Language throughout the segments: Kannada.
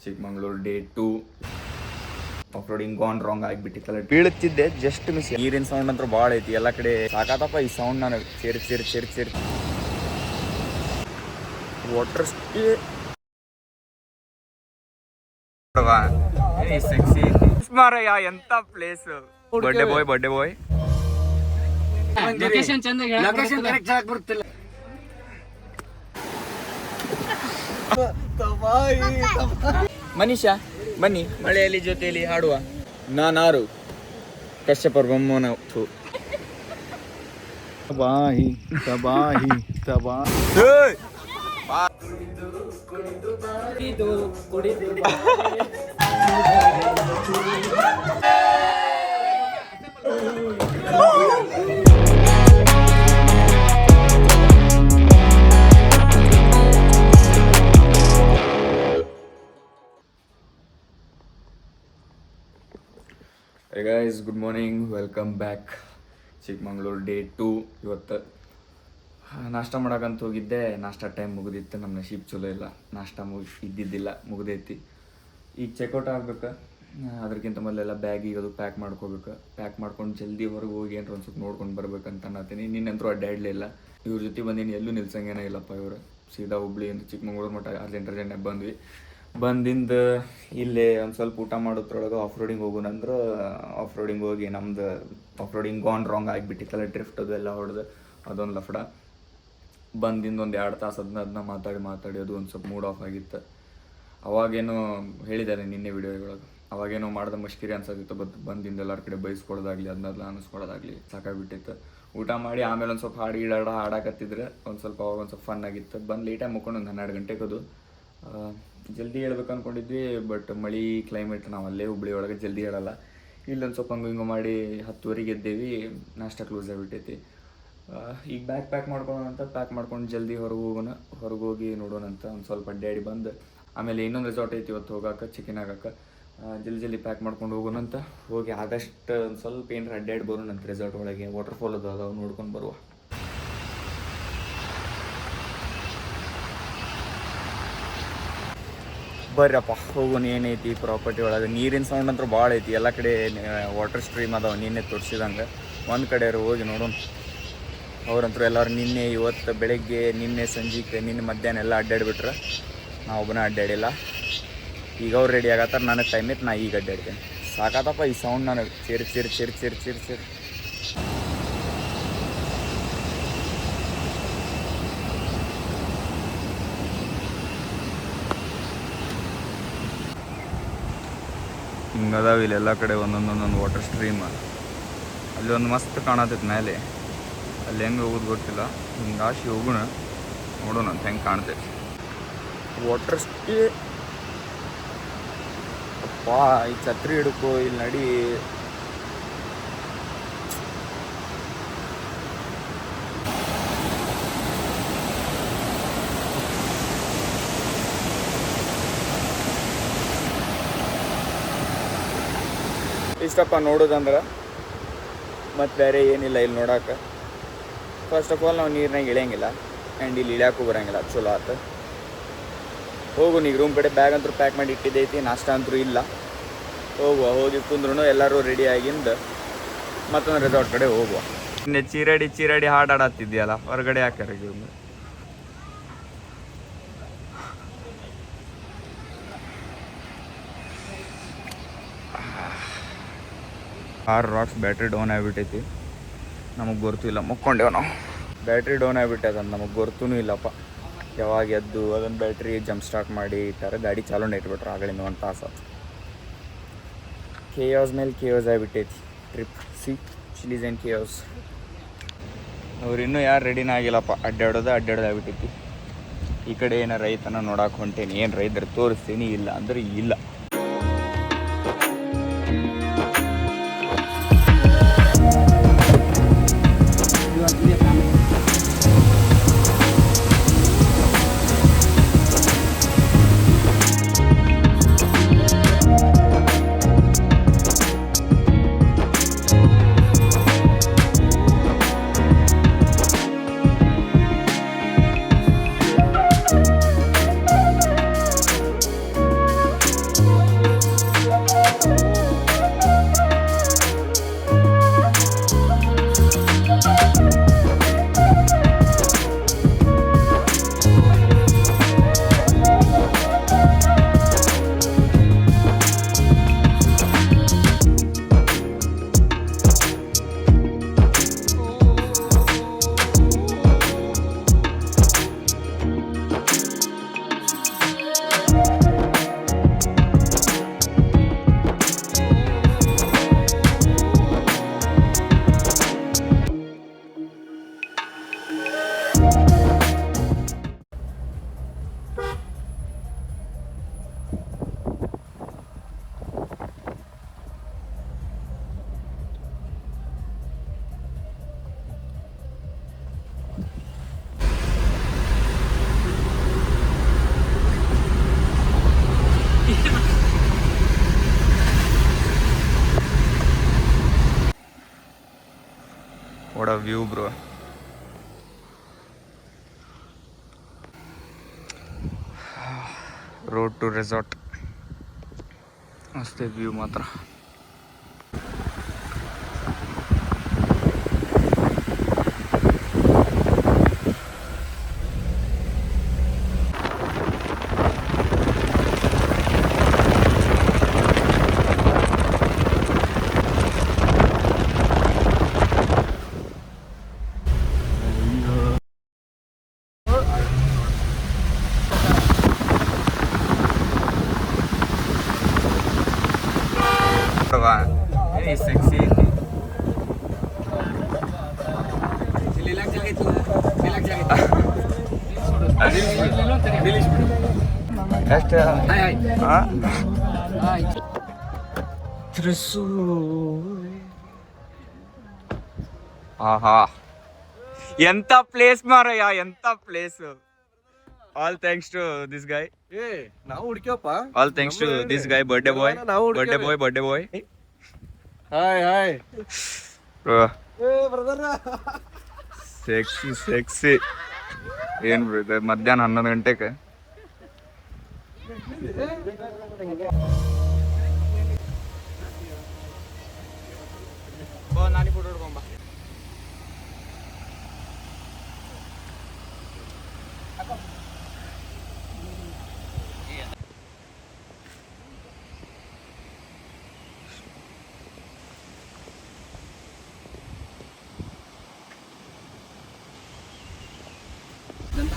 Chikmagalur day 2 off roading gone wrong ಆಗಿಬಿಟ್ಟಿತ್ತಲ್ಲ, ಬೀಳುತ್ತಿದ್ದೆ ಜಸ್ಟ್ ಮಿಸ್. ನೀರಿನ ಸೌಂಡ್ ಅಂತೂ ಭಾಳ ಐತಿ ಎಲ್ಲ ಕಡೆ, ಸಾಕಾತಪ್ಪ ಈ ಸೌಂಡ್. ನನಗೆ ಸೇರಿ ವಾಟರ್ ಸೆಕ್ಸಿ ಮಾರಯ್ಯ, ಎಂತ ಪ್ಲೇಸ್. ಬರ್ಡೇ ಬಾಯ್ ಲೊಕೇಶನ್ ಚಂದ ಲೊಕೇಶನ್ ಕರೆಕ್ಟ್ ಆಗಿ ಬರುತ್ತಿಲ್ಲ. ಮನೀಷಾ ಬನ್ನಿ, ಮಳೆಯಲ್ಲಿ ಜೊತೆಯಲ್ಲಿ ಹಾಡುವ. ನಾನಾರು ಕಶ್ಯಪರ ಬೊಮ್ಮನ ತಬಾಹಿ ತಬಾಹಿ ತಬಾಹಿ. Hey guys, good morning, welcome back. Chikmagalur day 2. ಇವತ್ತು ನಾಷ್ಟ ಮಾಡೋಕ್ಕಂತ ಹೋಗಿದ್ದೆ. ನಾಷ್ಟ ಟೈಮ್ ಮುಗಿದಿತ್ತು. ನಮ್ಮ ನಶೀಬ್ ಚಲೋ ಇಲ್ಲ, ನಾಷ್ಟ ಇದ್ದಿದ್ದಿಲ್ಲ, ಮುಗಿದೈತಿ. ಈಗ ಚೆಕ್ಔಟ್ ಆಗ್ಬೇಕು. ಅದಕ್ಕಿಂತ ಮೊದಲೆಲ್ಲ ಬ್ಯಾಗಿಗೆ ಅದು ಪ್ಯಾಕ್ ಮಾಡ್ಕೋಬೇಕು. ಪ್ಯಾಕ್ ಮಾಡ್ಕೊಂಡು ಜಲ್ದಿ ಹೊರಗೆ ಹೋಗಿ ಏನಾರು ಒಂದು ಸ್ವಲ್ಪ ನೋಡ್ಕೊಂಡು ಬರ್ಬೇಕಂತ ಅನ್ನತ್ತೀನಿ. ನಿನ್ನಂತರೂ ಅಡ್ಡಾಡಲಿಲ್ಲ, ಇವ್ರ ಜೊತೆ ಬಂದೀನಿ, ಎಲ್ಲೂ ನಿಲ್ಸಂಗೇನೇ ಇಲ್ಲಪ್ಪ. ಇವರು ಸೀದಾ ಹುಬ್ಳಿ ಅಂತ ಚಿಕ್ಕಮಂಗ್ಳೂರು ಮಟ್ಟ ಅರ್ಜೆಂಟಾಗಿ ಬಂದ್ವಿ. ಬಂದಿಂದ ಇಲ್ಲೇ ಒಂದು ಸ್ವಲ್ಪ ಊಟ ಮಾಡೋದ್ರೊಳಗೆ ಆಫ್ ರೋಡಿಂಗ್ ಹೋಗೋಣಂದ್ರೆ ಆಫ್ ರೋಡಿಂಗ್ ಹೋಗಿ ನಮ್ದು ಆಫ್ ರೋಡಿಂಗ್ ಗಾನ್ ರಾಂಗ್ ಆಗಿಬಿಟ್ಟಿತ್ತಲ್ಲ, ಡ್ರಿಫ್ಟ್ ಅದು ಎಲ್ಲ ಹೊಡೆದು ಅದೊಂದು ಲಫಡ. ಬಂದಿಂದ ಒಂದು 2 ತಾಸು ಅದನ್ನ ಮಾತಾಡಿ ಅದು ಒಂದು ಸ್ವಲ್ಪ ಮೂಡ್ ಆಫ್ ಆಗಿತ್ತು. ಅವಾಗೇನೋ ಹೇಳಿದ್ದಾರೆ ನಿನ್ನೆ ವಿಡಿಯೋಗಳೊಳಗೆ, ಅವಾಗೇನೋ ಮಾಡ್ದೆ ಮಷ್ಕಿರಿ ಅನ್ಸೋದಿತ್ತು. ಬಂದಿಂದ ಎಲ್ಲರ ಕಡೆ ಬೈಸ್ಕೊಳ್ಳೋದಾಗಲಿ ಅದನ್ನೆಲ್ಲ ಅನ್ನಿಸ್ಕೊಳ್ಳೋದಾಗಲಿ ಸಾಕಾಗ್ಬಿಟ್ಟಿತ್ತು. ಊಟ ಮಾಡಿ ಆಮೇಲೆ ಒಂದು ಸ್ವಲ್ಪ ಹಾಡು ಹಾಡಾಕತ್ತಿದ್ರೆ ಒಂದು ಸ್ವಲ್ಪ ಅವಾಗ ಒಂದು ಸ್ವಲ್ಪ ಫನ್ ಆಗಿತ್ತು. ಬಂದು ಲೇಟಾಗಿ ಮುಕ್ಕೊಂಡು ಒಂದು 12 ಗಂಟೆಗೆ ಅದು ಜಲ್ದಿ ಹೇಳ್ಬೇಕು ಅಂದ್ಕೊಂಡಿದ್ವಿ. ಬಟ್ ಮಳೆ ಕ್ಲೈಮೇಟ್, ನಾವು ಅಲ್ಲೇ ಹುಬ್ಳಿ ಒಳಗೆ ಜಲ್ದಿ ಹೇಳಲ್ಲ. ಇಲ್ಲೊಂದು ಸ್ವಲ್ಪ ಹಂಗೆ ಮಾಡಿ 10:30 ಎದ್ದೇವಿ. ನಾಷ್ಟ ಕ್ಲೋಸ್ ಆಗಿಬಿಟ್ಟೈತಿ. ಈಗ ಪ್ಯಾಕ್ ಮಾಡ್ಕೊಳ್ಳೋಣಂತ, ಪ್ಯಾಕ್ ಮಾಡ್ಕೊಂಡು ಜಲ್ದಿ ಹೊರಗೆ ಹೋಗಿ ನೋಡೋಣಂತ. ಒಂದು ಸ್ವಲ್ಪ ಅಡ್ಡಾಡಿ ಬಂದು ಆಮೇಲೆ ಇನ್ನೊಂದು ರೆಸಾರ್ಟ್ ಐತಿ ಇವತ್ತು ಹೋಗೋಕೆ, ಚಿಕನ್ ಆಗೋಕೆ. ಜಲ್ದಿ ಪ್ಯಾಕ್ ಮಾಡ್ಕೊಂಡು ಹೋಗೋಣಂತ. ಹೋಗಿ ಆಗಸ್ಟ್ ಒಂದು ಸ್ವಲ್ಪ ಏನಾರು ಅಡ್ಡಾಡಿ ಬರೋಣಂತ ರೆಸಾರ್ಟ್ ಒಳಗೆ. ವಾಟರ್ಫಾಲ್ ಅದಾವ ನೋಡ್ಕೊಂಡು ಬರುವ. ಬರ್ರಪ್ಪ ಹೋಗೋಣ. ಏನೈತಿ ಪ್ರಾಪರ್ಟಿ ಒಳಗೆ ನೀರಿನ ಸೌಂಡ್ ಅಂತೂ ಭಾಳ ಐತಿ ಎಲ್ಲ ಕಡೆ. ವಾಟರ್ ಸ್ಟ್ರೀಮ್ ಅದಾವೆ, ನಿನ್ನೆ ತೋರಿಸಿದಂಗೆ. ಒಂದು ಕಡೆ ಹೋಗಿ ನೋಡೋಣ. ಅವ್ರಂತೂ ಎಲ್ಲರೂ ನಿನ್ನೆ ಇವತ್ತು ಬೆಳಗ್ಗೆ, ನಿನ್ನೆ ಸಂಜೆಗೆ, ನಿನ್ನೆ ಮಧ್ಯಾಹ್ನ ಎಲ್ಲ ಅಡ್ಡಾಡಿಬಿಟ್ರೆ. ನಾವು ಒಬ್ಬನೇ ಅಡ್ಡಾಡಿಲ್ಲ. ಈಗ ಅವ್ರು ರೆಡಿ ಆಗತ್ತಾರೆ, ನನಗೆ ಟೈಮ್ ಐತೆ, ನಾ ಈಗ ಅಡ್ಡಾಡ್ತೇನೆ. ಸಾಕಾತಪ್ಪ ಈ ಸೌಂಡ್ ನನಗೆ ಸೇರಿ. ಹಿಂಗದಾವ ಇಲ್ಲೆಲ್ಲ ಕಡೆ ಒಂದೊಂದು ವಾಟರ್ ಸ್ಟ್ರೀಮ್. ಅಲ್ಲಿ ಒಂದು ಮಸ್ತ್ ಕಾಣತೈತೆ ಮೇಲೆ. ಅಲ್ಲಿ ಹೆಂಗೆ ಹೋಗೋದು ಗೊತ್ತಿಲ್ಲ. ಹಿಂಗಾಶಿ ಹೋಗೋಣ, ನೋಡೋಣ ಅಂತ ಹೆಂಗೆ ಕಾಣ್ತೈತೆ ವಾಟರ್ ಸ್ಟ್ರೀಮ್. ಅಪ್ಪ ಈ ಛತ್ರಿ ಹಿಡ್ಕೊ, ಇಲ್ಲಿ ನಡಿ. ಇಷ್ಟಪ್ಪ ನೋಡೋದಂದ್ರೆ, ಮತ್ತು ಬೇರೆ ಏನಿಲ್ಲ ಇಲ್ಲಿ ನೋಡೋಕೆ. ಫಸ್ಟ್ ಆಫ್ ಆಲ್ ನಾವು ನೀರಿನಾಗ ಇಳಿಯಂಗಿಲ್ಲ, ಆ್ಯಂಡ್ ಇಲ್ಲಿ ಇಳಿಯೋಕ್ಕೂ ಬರೋಂಗಿಲ್ಲ. ಚಲೋ ಆಯ್ತು. ಹೋಗು ಈಗ ರೂಮ್ ಕಡೆ. ಬ್ಯಾಗ್ ಅಂತೂ ಪ್ಯಾಕ್ ಮಾಡಿ ಇಟ್ಟಿದ್ದೈತಿ, ನಾಷ್ಟ ಅಂತೂ ಇಲ್ಲ. ಹೋಗಿ ಕುಂದ್ರೂ ಎಲ್ಲರೂ ರೆಡಿ ಆಗಿಂದ ಮತ್ತೊಂದು ರೆಸಾರ್ಟ್ ಕಡೆ ಹೋಗುವ. ಇನ್ನೇ ಚೀರಾಡಿ ಹಾಡಾಡತ್ತಿದ್ಯಲ್ಲ, ಹೊರಗಡೆ ಹಾಕ್ಯಾರ ಇವ್ರು. ಕಾರ್ ರಾಕ್ಸ್ ಬ್ಯಾಟ್ರಿ ಡೌನ್ ಆಗಿಬಿಟ್ಟೈತಿ. ನಮಗೆ ಗೊತ್ತಿಲ್ಲ, ಮುಕ್ಕೊಂಡೇವು ನಾವು. ಬ್ಯಾಟ್ರಿ ಡೌನ್ ಆಗಿಬಿಟ್ಟೈತೆ ಅಂತ ನಮಗೆ ಗೊತ್ತೂ ಇಲ್ಲಪ್ಪ. ಯಾವಾಗ ಎದ್ದು ಅದನ್ನು ಬ್ಯಾಟ್ರಿ ಜಂಪ್ ಸ್ಟಾರ್ಟ್ ಮಾಡಿ ಇಟ್ಟಾರೆ, ಗಾಡಿ ಚಾಲೂ ಇಟ್ಬಿಟ್ರೆ ಆಗಲಿಂದ 1 ತಾಸು. ಕೇಯೋಸ್ ಮೇಲೆ ಕೇಯೋಸ್ ಆಗಿಬಿಟ್ಟೈತಿ ಟ್ರಿಪ್. Chillies and chaos. ಅವ್ರು ಇನ್ನೂ ಯಾರು ರೆಡಿನ ಆಗಿಲ್ಲಪ್ಪ. ಅಡ್ಡಾಡೋದು ಆಗಿಬಿಟ್ಟೈತಿ. ಈ ಕಡೆ ಏನೋ ರೈತನ ನೋಡಕ್ಕೆ ಹೊಂಟೇನಿ. ಏನು ರೈತರು ತೋರಿಸ್ತೀನಿ, ಇಲ್ಲ ಅಂದ್ರೆ ಇಲ್ಲ. View bro. Road to resort ಅಷ್ಟೇ ವ್ಯೂ ಮಾತ್ರ. ಆಹಾ ಎಂತ ಪ್ಲೇಸ್ ಮಾರಯ್ಯ, ಎಂತ place. All thanks to this guy. ನಾವು ಹುಡುಕ್ಯಪ್ಪ. All thanks to this guy. Birthday boy. Hi sexy ಏನ್ ಬ್ರದರ್, ಮಧ್ಯಾಹ್ನ 11 ಗಂಟೆಗೆ ನಾನಿ ಫೋಟೋ ಹಿಡ್ಕೊಂಬ.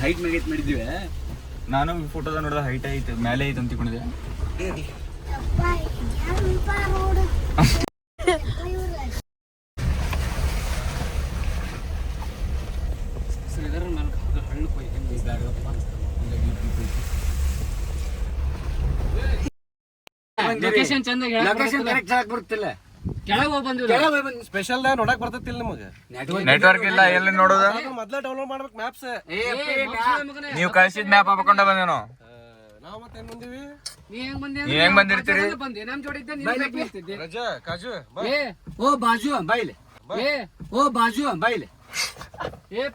ಹೈಟ್ ಮ್ಯಾಗೇಟ್ ಮಾಡಿದ್ವಿ. ನಾನು ಫೋಟೋದ ನೋಡಿದ ಹೈಟ್ ಐತೆ, ಮೇಲೆ ಐತೆ ಅಂತ ತಿಳ್ಕೊಂಡಿದ್ದೆ. ಲೊಕೇಶನ್ ಚಂದ ಲೊಕೇಶನ್ ಕರೆಕ್ಟ್ ಹೇಳಕ್ ಬರುತ್ತಿಲ್ಲ. ಕೆಳಗೆ ಹೋಗಿ ಬಂದ್ವಿ. ಸ್ಪೆಷಲ್ ನೋಡಕ್ ಬರ್ತೈತಿಲ್ಲ ನಿಮಗೆ. ನೆಟ್ವರ್ಕ್ ಇಲ್ಲ, ಎಲ್ಲಿ ನೋಡೋದ? ಮೊದ್ಲ ಡೌನ್ಲೋಡ್ ಮಾಡ್ಬೇಕು ಮ್ಯಾಪ್ಸ್. ನೀವು ಕಳ್ಸಿದ್ ಮ್ಯಾಪ್ ಹಾಕೊಂಡ ಬಂದೇನು ನಾವು ಮತ್ತೆ ಏನ್ ಬಂದಿವಿ. ನೀವ್ ಹೆಂಗ್ ಬಂದಿರ್ತೀರಿ? ನಮ್ ಜೋಡಿ ಇದ್ದ ನೀನ್ ಬರ್ತಿದ್ದೆ. ರಜಾ ಕಾಜು ಓ ಬಾಜು ಬಾಯ್ಲೆ. ಓ ಬಾಜು ಬಾಯ್ಲೆ.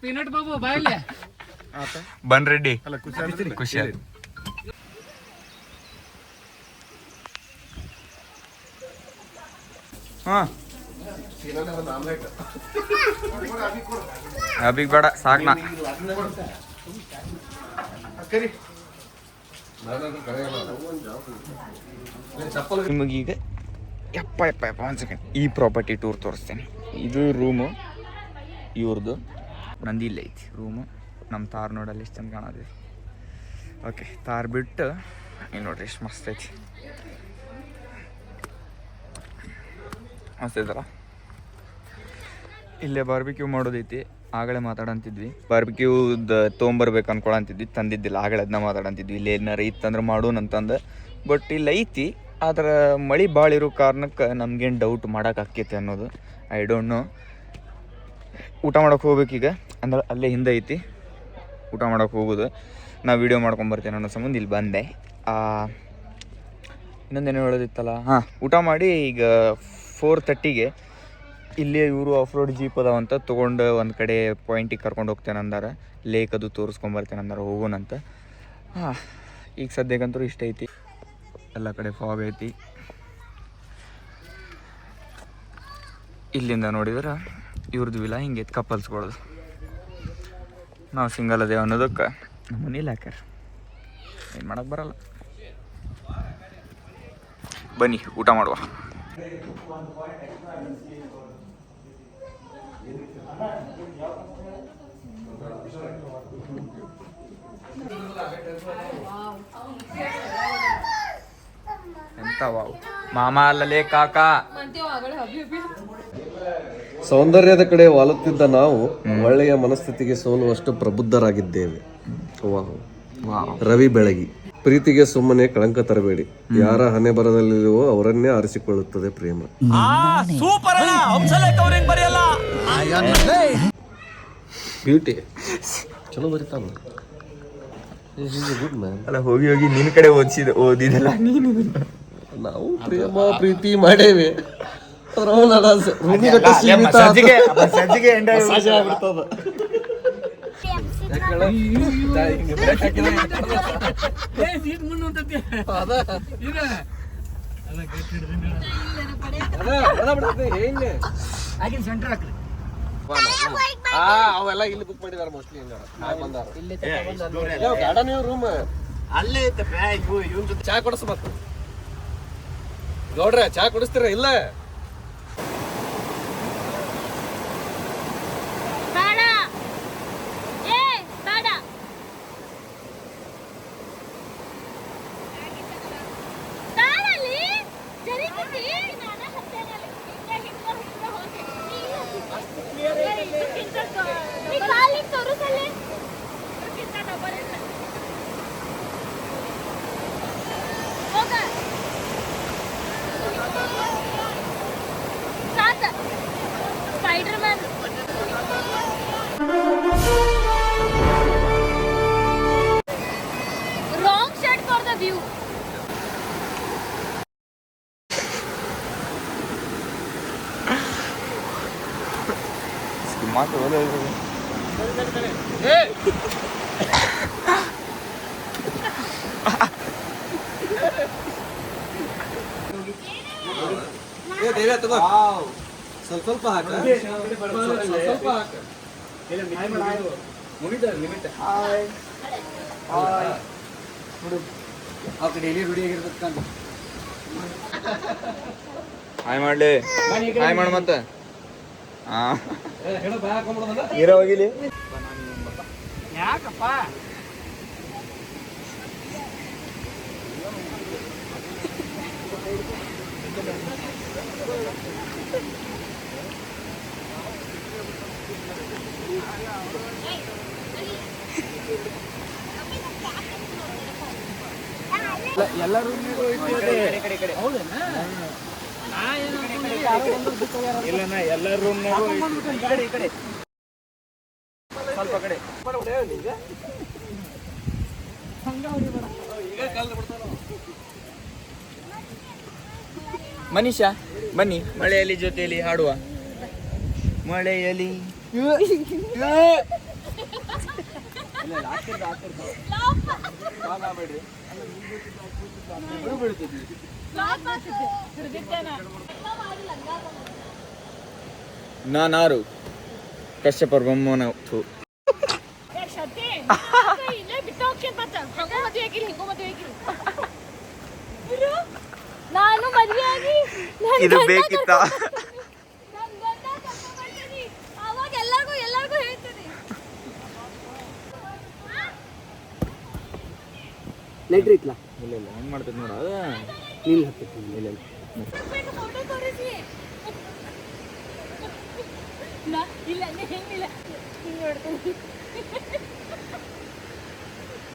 ಪೀನಟ್ ಬಾಬು ಬಾಯ್ಲೆ. ಬನ್ ರೆಡ್ಡಿ. ಖುಷಿ ಆಯ್ತು. ಅಭಿಗ್ ಬೇಡ, ಸಾಕ್ನಾ. ನಿಮಗೀಗ ಯಪ್ಪ ಒಂದು ಸೆಕೆಂಡ್ ಈ ಪ್ರಾಪರ್ಟಿ ಟೂರ್ ತೋರಿಸ್ತೇನೆ. ಇದು ರೂಮು ಇವ್ರದ್ದು, ನಂದು ಇಲ್ಲ ಐತಿ ರೂಮು. ನಮ್ಮ ತಾರ್ ನೋಡಲ್ಲಿ ಎಷ್ಟು ಚಂದ ಕಾಣೋದು. ಓಕೆ, ತಾರ್ ಬಿಟ್ಟು ಇಲ್ಲಿ ನೋಡ್ರಿ ಎಷ್ಟು ಮಸ್ತ್ ಐತಿ. ಮಸ್ತ್ ಐತಲ್ಲ. ಇಲ್ಲೇ ಬಾರ್ಬಿಕ್ಯೂ ಮಾಡೋದೈತಿ. ಆಗಲೇ ಮಾತಾಡಂತಿದ್ವಿ, ಬಾರ್ಬಿಕ್ಯೂದ ತೊಗೊಂಬರ್ಬೇಕು ಅನ್ಕೊಳಂತಿದ್ವಿ, ತಂದಿದ್ದಿಲ್ಲ. ಆಗಲೇ ಅದನ್ನ ಮಾತಾಡಂತಿದ್ವಿ, ಇಲ್ಲಿ ಏನಾರ ಇತ್ತಂದ್ರೆ ಮಾಡೋಣ ಅಂತಂದು. ಬಟ್ ಇಲ್ಲಿ ಐತಿ, ಆದ್ರೆ ಮಳೆ ಭಾಳ ಇರೋ ಕಾರಣಕ್ಕೆ ನಮ್ಗೇನು ಡೌಟ್ ಮಾಡೋಕೆ ಆಕ್ಕೈತಿ ಅನ್ನೋದು. I don't know. ಊಟ ಮಾಡೋಕೆ ಹೋಗ್ಬೇಕೀಗ, ಅಂದ್ರೆ ಅಲ್ಲೇ ಹಿಂದೆ ಐತಿ ಊಟ ಮಾಡೋಕೆ ಹೋಗೋದು. ನಾ ವೀಡಿಯೋ ಮಾಡ್ಕೊಂಬರ್ತೇನೆ ಅನ್ನೋ ಸಂಬಂಧ ಇಲ್ಲಿ ಬಂದೆ. ಇನ್ನೊಂದೇನು ಹೇಳೋದಿತ್ತಲ್ಲ, ಊಟ ಮಾಡಿ ಈಗ 4:30ಗೆ ಇಲ್ಲಿ ಇವರು ಆಫ್ ರೋಡ್ ಜೀಪ್ ಅದಾವಂತ ತೊಗೊಂಡು ಒಂದು ಕಡೆ ಪಾಯಿಂಟಿಗೆ ಕರ್ಕೊಂಡು ಹೋಗ್ತೇನೆ ಅಂದಾರ. ಲೇಕ್ ಅದು ತೋರಿಸ್ಕೊಂಬರ್ತೇನೆ ಅಂದಾರ, ಹೋಗೋಣಂತ. ಈಗ ಸದ್ಯಕ್ಕಂತೂ ಇಷ್ಟ ಐತಿ. ಎಲ್ಲ ಕಡೆ ಫಾಗ್ ಐತಿ. ಇಲ್ಲಿಂದ ನೋಡಿದ್ರೆ ಇವ್ರದ್ದು ವಿಲ ಹಿಂಗೈತಿ, ಕಪಲ್ಸ್ಗಳದು. ನಾವು ಸಿಂಗಲ್ ಅದೇವ ಅನ್ನೋದಕ್ಕೆ ನಮ್ಮನ್ನ ಇಲ್ಲಿ ಹಾಕ್ಯಾರ. ಏನು ಮಾಡೋಕ್ಕೆ ಬರಲ್ಲ. ಬನ್ನಿ ಊಟ ಮಾಡುವ. ಎಂತ ವಾವ್ ಮಾಮ ಅಲ್ಲಲೇ ಕಾಕ. ಸೌಂದರ್ಯದ ಕಡೆ ವಾಲುತ್ತಿದ್ದ ನಾವು ಒಳ್ಳೆಯ ಮನಸ್ಥಿತಿಗೆ ಸೋಲುವಷ್ಟು ಪ್ರಬುದ್ಧರಾಗಿದ್ದೇವೆ. ರವಿ ಬೆಳಗಿ. ಪ್ರೀತಿಗೆ ಸುಮ್ಮನೆ ಕಳಂಕ ತರಬೇಡಿ. ಯಾರ ಹಣೆ ಬರದಲ್ಲಿರುವೋ ಅವರನ್ನೇ ಆರಿಸಿಕೊಳ್ಳುತ್ತದೆ ಪ್ರೇಮ. ಬ್ಯೂಟಿ ಚಲೋ ಬರೀತಾನ. Good man. ಅಲ್ಲ ಹೋಗಿ ಹೋಗಿ ನಿನ್ನ ಕಡೆ ಓದಿದಲ್ಲ ನೀನು. ನಾವು ಪ್ರೇಮ ಪ್ರೀತಿ ಮಾಡೇವೆ. ಸೀಟ್ ಮುಂದೆ ಹೊಂಟತಿ. ಈಗ ಆಗಿನ ಸೆಂಟರ್ ಹಾಕ್ರಿ. ಅವೆಲ್ಲ ಇಲ್ಲಿ ಬುಕ್ ಮಾಡಿದಾರ ಮೋಸ್ಟ್ಲಿ ಗಾರ್ಡನ್ ರೂಮ್ ಅಲ್ಲೇ ಚಾ ಕೊಡಿಸ್ ಮತ್ತೆ ನೋಡ್ರ ಚಾ ಕುಡಿಸ್ತೀರ ಇಲ್ಲ Spider-Man. Wrong shot for the view. ಸ್ವಲ್ಪ ಹಾಕ ಸ್ವಲ್ಪ ಹಾಕ ಅವ್ಕೆ ಡೈಲಿ ರೂಢಿ ಆಗಿರ್ತಕ್ಕಂಥ ಹಾಯ್ ಮಾಡ್ಲಿ ಹಾಯ್ ಮಾಡು ಮತ್ತೆ ನೀರ ಹೋಗಿಲಿ ಯಾಕಪ್ಪ ಎಲ್ಲರೂ ಹೌದೇನಾ? ಇಲ್ಲ ಎಲ್ಲ ರೂಮ್ನಾಗೂ ಈ ಕಡೆ ಸ್ವಲ್ಪ ಕಡೆ ಮನೀಷಾ ಬನ್ನಿ ಮಳೆಯಲ್ಲಿ ಜೊತೆಯಲ್ಲಿ ಹಾಡುವ ಮಳೆಯಲ್ಲಿ ನಾನಾರು ಕಶ್ಯಪರ ಬೊಮ್ಮನ ನಾನು ಮದುವೆಯಾಗಿ ಇದು ಬೇಕಿತ್ತ ಅವಾಗ ಎಲ್ಲರಿಗೂ ಹೇಳ್ತೀನಿ. ಲೈಟ್ರ್ ಇಟ್ಲಾ ಇಲ್ಲ ಹೆಂಗ್ ಮಾಡ್ತೈತಿ ನೋಡ ಅದ ನೀಲ್ ಹತ್ತೈತಿ. ಇಲ್ಲ ಫೋಟೋ ತೋರಿಸಿ. ಇಲ್ಲ ಹೆಂಗಿಲ್ಲ ಹಿಂಗೆ ನೋಡ್ತೀನಿ.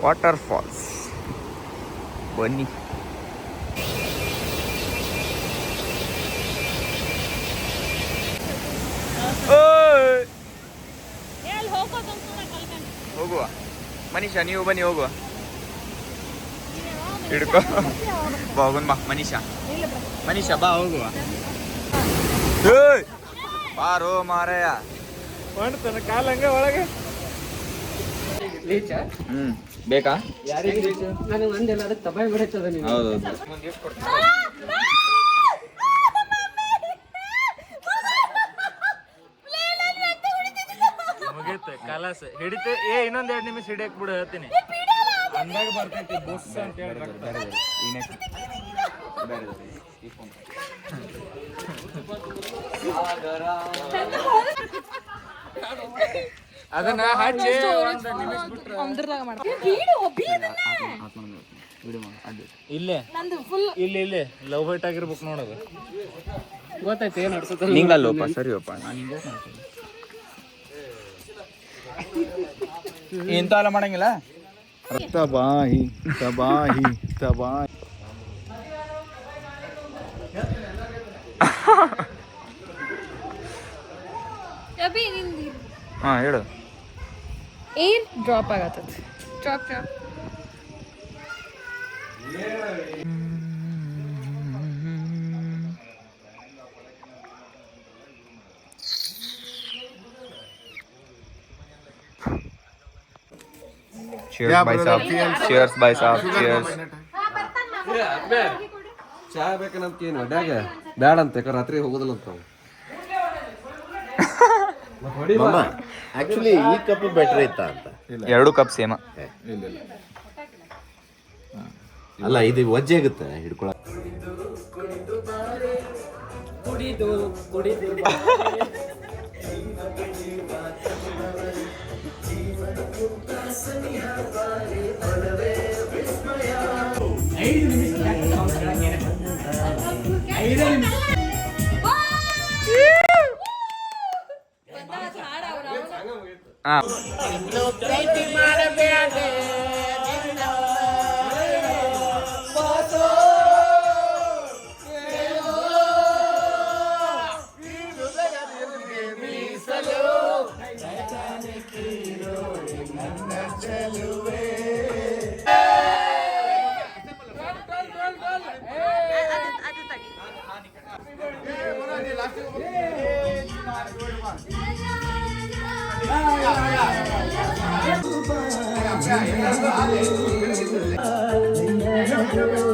ವಾಟರ್ ಫಾಲ್ಸ್ ಬನ್ನಿ ಅಲ್ಲಿ ಹೋಗೋದು ಕಲ್ಕೊಂಡು ಹೋಗುವ ಮನೀಷಾ ನೀವು ಬನ್ನಿ ಹೋಗುವ ಹಿಡ್ಕೊ ಬಾ ಹೋಗೋಣ ಬಾ ಮನೀಷಾ ಬಾ ಹೋಗುವ ಬಾರೋ ಮಾರಾಯ ಮಾಡ್ತಾನ ಕಾಲ ಹಂಗೆ ಒಳಗೆ ಬೇಕಾ ನನಗೆ ಒಂದೆಲ್ಲ ಅದಕ್ಕೆ ತಪಾಯಿ ಬಿಡತ್ತದ ನೀನು. ಹೌದೌದು ಮುಗೀತು ಕಲಾಸ ಹಿಡಿತೆ ಇನ್ನೊಂದ್ 2 ನಿಮಿಷ ಹಿಡಿಯಕ್ ಬಿಡು ಹೇಳ್ತೀನಿ ಅಂದಾಗ ಬರ್ತೈತಿ ಬುಸ್ ಅಂತ ಹೇಳಿ ಅದನ್ನ ಹಚ್ಚಿ ಒಂದ್ ನಿಮಿಷ ಇಲ್ಲೇ ಇಲ್ಲಿ ಲವ್ ಬೈಟ್ ಆಗಿರ್ಬೇಕು ನೋಡೋದು ಗೊತ್ತಾಯ್ತು ಏನು ಅಡ್ಸುತ್ತ ನಿಂಗಲ್ಲೋಪ ಸರಿಯಪ್ಪ ನಾನು ಹಿಂಗೆ ಎಂತ ಎಲ್ಲ ಮಾಡಂಗಿಲ್ಲ ತಬಾಹಿ ತಬಾಹಿ ತಬಾಹಿ ಅಭಿ ನಿಂದು ಹಾಂ ಹೇಳು ಏರ್ ಡ್ರಾಪ್ ಆಗತ್ತದ drop Cheers, bhai saab. Cheers, bhai saab. Cheers. ಚಾ ಬೇಕಂತ ಏನು ಹೊಡ್ಯಾಗ ಬ್ಯಾಡ ಅಂತ ರಾತ್ರಿ ಹೋಗೋದಿಲ್ಲ ಅಂತ ಮಮ್ಮ ಆಕ್ಚುಲಿ ಈ ಕಪ್ ಬೆಟರ್ ಇತ್ತ ಅಂತ ಎರಡು ಕಪ್ ಸೇಮ. ಅಲ್ಲ ಇದು ವಜ್ಜೆ ಆಗುತ್ತೆ ಹಿಡ್ಕೊಳಕ್. Yeah.